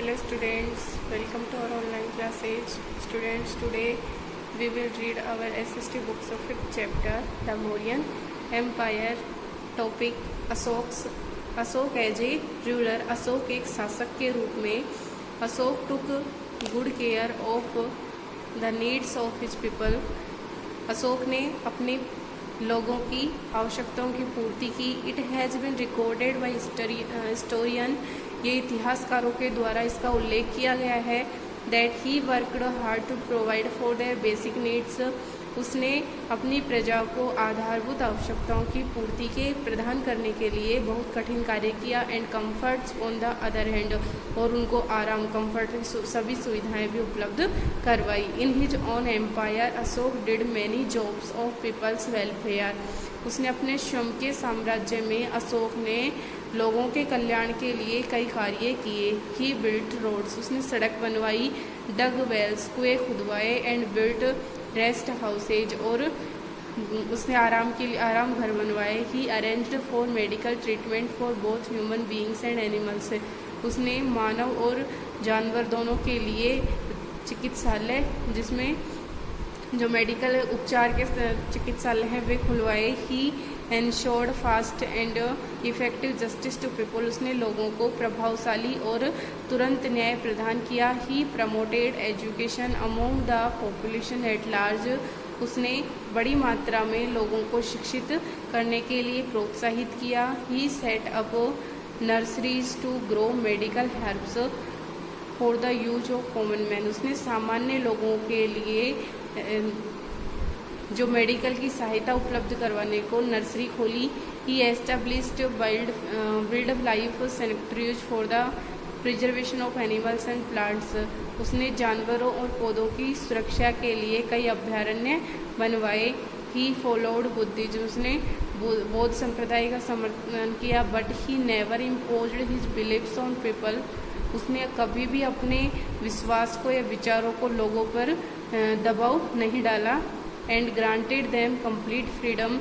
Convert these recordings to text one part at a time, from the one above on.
Hello students, welcome to our online classes. Students, today we will read our SST books of 5th chapter, The Mauryan Empire. Topic Ashoka as a ruler. Ashoka एक शासक के रूप में Ashoka took good care of the needs of his people. Ashoka ने अपने लोगों की आवश्यकताओं की पूर्ति की। It has been recorded by historian, ये इतिहासकारों के द्वारा इसका उल्लेख किया गया है, that he worked hard to provide for their basic needs. उसने अपनी प्रजा को आधारभूत आवश्यकताओं की पूर्ति के प्रदान करने के लिए बहुत कठिन कार्य किया। And comforts on the other hand, और उनको आराम कम्फर्ट सभी सुविधाएं भी उपलब्ध करवाई। In his own empire Ashoka did many jobs of people's welfare. उसने अपने स्वयं के साम्राज्य में अशोक ने लोगों के कल्याण के लिए कई कार्य किए। ही बिल्ट रोड्स, उसने सड़क बनवाई। डग वेल्स, कुएं खुदवाए। एंड बिल्ट रेस्ट हाउसेज, और उसने आराम घर बनवाए। He arranged for medical treatment for both human beings and animals. उसने मानव और जानवर दोनों के लिए चिकित्सालय, जिसमें जो मेडिकल उपचार के चिकित्सालय हैं वे खुलवाए। He ensured fast and effective justice to people, उसने लोगों को प्रभावशाली और तुरंत न्याय प्रदान किया। He promoted education among the population at large, उसने बड़ी मात्रा में लोगों को शिक्षित करने के लिए प्रोत्साहित किया। He set up nurseries to grow medical herbs for the use of common man, उसने सामान्य लोगों के लिए जो मेडिकल की सहायता उपलब्ध करवाने को नर्सरी खोली। He established wild life sanctuaries for the preservation of animals and plants, उसने जानवरों और पौधों की सुरक्षा के लिए कई अभयारण्य बनवाए। ही फॉलोड बुद्धिज्म, उसने बौद्ध संप्रदाय का समर्थन किया। But he never imposed his believes on people, उसने कभी भी अपने विश्वास को या विचारों को लोगों पर दबाव नहीं डाला। And granted them complete freedom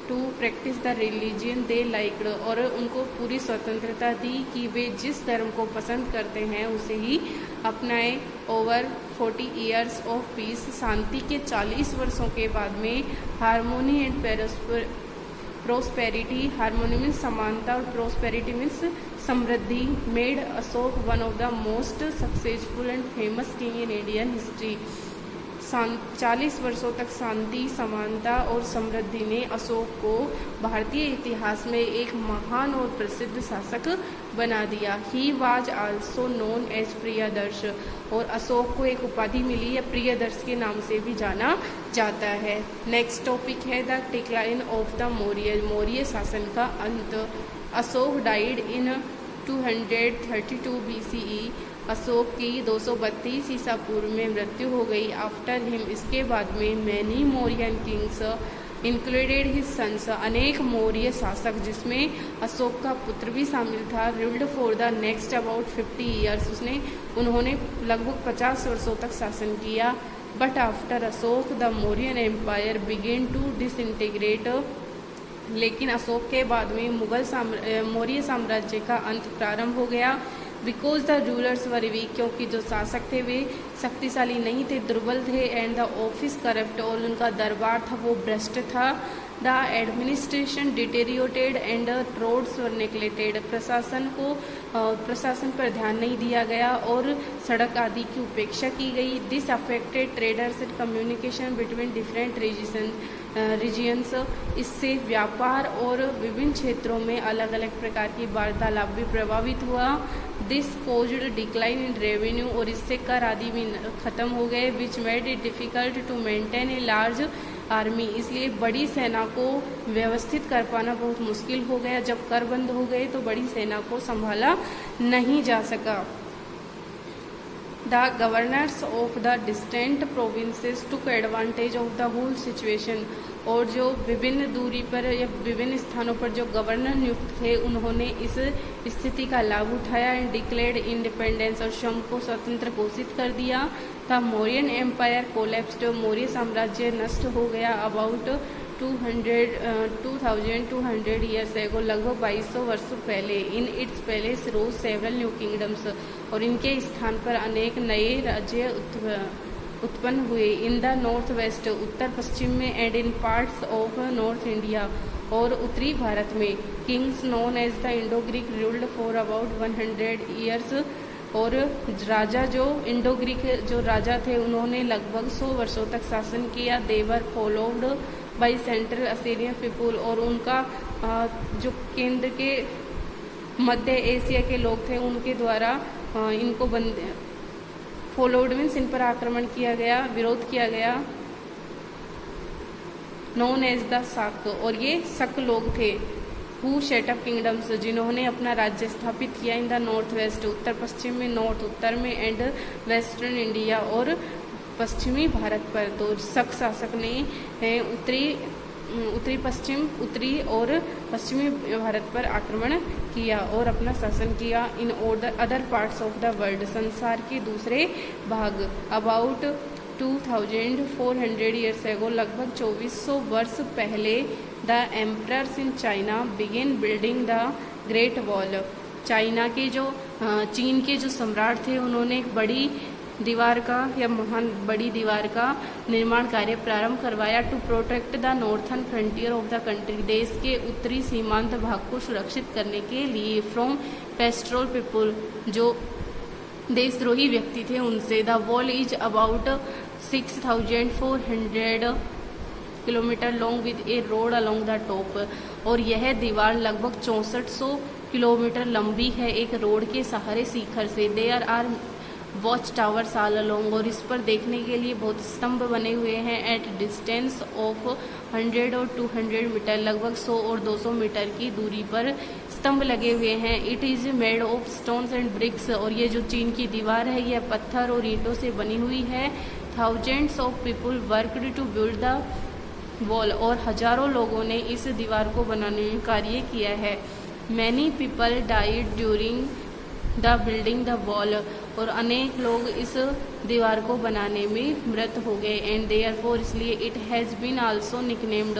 to practise the religion they liked, और उनको पूरी स्वतंत्रता दी कि वे जिस धर्म को पसंद करते हैं उसे ही अपनाएं। ओवर 40 ईयर्स ऑफ पीस, शांति के 40 वर्षों के बाद में harmony and prosperity, harmony means समानता और prosperity means Samriddhi, made Ashok one of the most successful and famous king in Indian history. 40 वर्षों तक शांति, समानता और समृद्धि ने अशोक को भारतीय इतिहास में एक महान और प्रसिद्ध शासक बना दिया। He was also known as Priyadarsh, और अशोक को एक उपाधि मिली है, प्रियदर्श के नाम से भी जाना जाता है। नेक्स्ट टॉपिक है the decline of the Maurya शासन का अंत। Ashok died in 232 BCE, Ashok की 232 ईसा पूर्व में मृत्यु हो गई। आफ्टर हिम, इसके बाद में many Mauryan kings included his sons, अनेक मौर्य शासक जिसमें अशोक का पुत्र भी शामिल था, ruled for the next about 50 years, उन्होंने लगभग 50 वर्षों तक शासन किया। But after Ashoka the Mauryan empire began to disintegrate, लेकिन अशोक के बाद में मौर्य साम्राज्य का अंत प्रारंभ हो गया। Because the rulers were weak, क्योंकि जो शासक थे वे शक्तिशाली नहीं थे, दुर्बल थे। एंड द ऑफिस करप्ट, और उनका दरबार था वो भ्रष्ट था। The administration deteriorated and roads were neglected, प्रशासन पर ध्यान नहीं दिया गया और सड़क आदि की उपेक्षा की गई। This affected traders and communication between different regions, इससे व्यापार और विभिन्न क्षेत्रों में अलग अलग प्रकार की वार्तालाप भी प्रभावित हुआ। This caused decline in revenue, और इससे कर आदि भी खत्म हो गए। Which made it difficult to maintain a large army, इसलिए बड़ी सेना को व्यवस्थित कर पाना बहुत मुश्किल हो गया। जब कर बंद हो गए तो बड़ी सेना को संभाला नहीं जा सका। The governors of the distant provinces took advantage of the whole situation, और जो विभिन्न दूरी पर या विभिन्न स्थानों पर जो गवर्नर नियुक्त थे उन्होंने इस स्थिति का लाभ उठाया। एंड डिक्लेयर्ड इंडिपेंडेंस, और स्वयं को स्वतंत्र घोषित कर दिया। The Mauryan empire collapsed, Maurya साम्राज्य नष्ट हो गया। अबाउट 2200 ईयर्स एगो, लगभग 2200 वर्षों पहले। In its place rose several new kingdoms, और इनके स्थान पर अनेक नए राज्य उत्पन्न हुए। इन द नॉर्थ वेस्ट, उत्तर पश्चिम में, and in parts of north India, और उत्तरी भारत में। Kings known as the Indo Greek ruled for about 100 years, और राजा जो इंडो ग्रीक जो राजा थे उन्होंने लगभग 100 वर्षों तक शासन किया। They were followed by central Assyrian people, और उनका जो केंद्र के मध्य एशिया के लोग थे उनके द्वारा इनको फॉलोड मीन्स इन पर आक्रमण किया गया, विरोध किया गया। नोन एज द शक, और ये शक लोग थे। हु सेट अप किंगडम्स, जिन्होंने अपना राज्य स्थापित किया। इन द नॉर्थ वेस्ट, उत्तर पश्चिम में, नॉर्थ उत्तर में, एंड वेस्टर्न इंडिया, और पश्चिमी भारत पर। तो शक शासक ने उत्तरी और पश्चिमी भारत पर आक्रमण किया और अपना शासन किया। In other parts of the world, संसार के दूसरे भाग। अबाउट 2400 ईयर्स एगो, लगभग 2400 वर्ष पहले। The emperors in China begin building the great wall, China के जो चीन के जो सम्राट थे उन्होंने एक बड़ी दीवार का या महान बड़ी दीवार का निर्माण कार्य प्रारंभ करवाया। To protect the northern frontier of the country, देश के उत्तरी सीमांत भाग को सुरक्षित करने के लिए। फ्रॉम पेस्ट्रोल पीपुल, जो देशद्रोही व्यक्ति थे उनसे। The wall is about 6400 kilometre long with A road along the top, और यह दीवार लगभग 6400 किलोमीटर लंबी है एक रोड के सहारे शिखर से। There are watch towers all along, और इस पर देखने के लिए बहुत स्तंभ बने हुए हैं। एट डिस्टेंस ऑफ 100 और 200 मीटर, लगभग 100 और 200 मीटर की दूरी पर स्तंभ लगे हुए हैं। It is made of stones and bricks, और ये जो चीन की दीवार है यह पत्थर और ईंटों से बनी हुई है। Thousands of people worked to build the wall, और हजारों लोगों ने इस दीवार को बनाने में कार्य किया है। Many people died during the building the wall, और अनेक लोग इस दीवार को बनाने में मृत हो गए। एंड देयरफॉर, इसलिए it has been also nicknamed,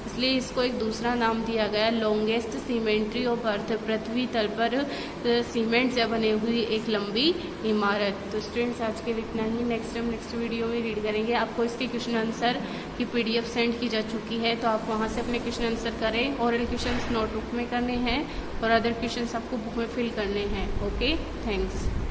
इसलिए इसको एक दूसरा नाम दिया गया, लॉन्गेस्ट सीमेंट्री ऑफ अर्थ, पृथ्वी तल पर सीमेंट से बनी हुई एक लंबी इमारत। तो स्टूडेंट्स आज के लिए इतना ही। नेक्स्ट वीडियो में रीड करेंगे। आपको इसके क्वेश्चन आंसर की PDF सेंड की जा चुकी है, तो आप वहाँ से अपने क्वेश्चन आंसर करें। ओरल क्वेश्चन नोटबुक में करने हैं और अदर क्वेश्चन आपको बुक में फिल करने हैं। Okay, thanks.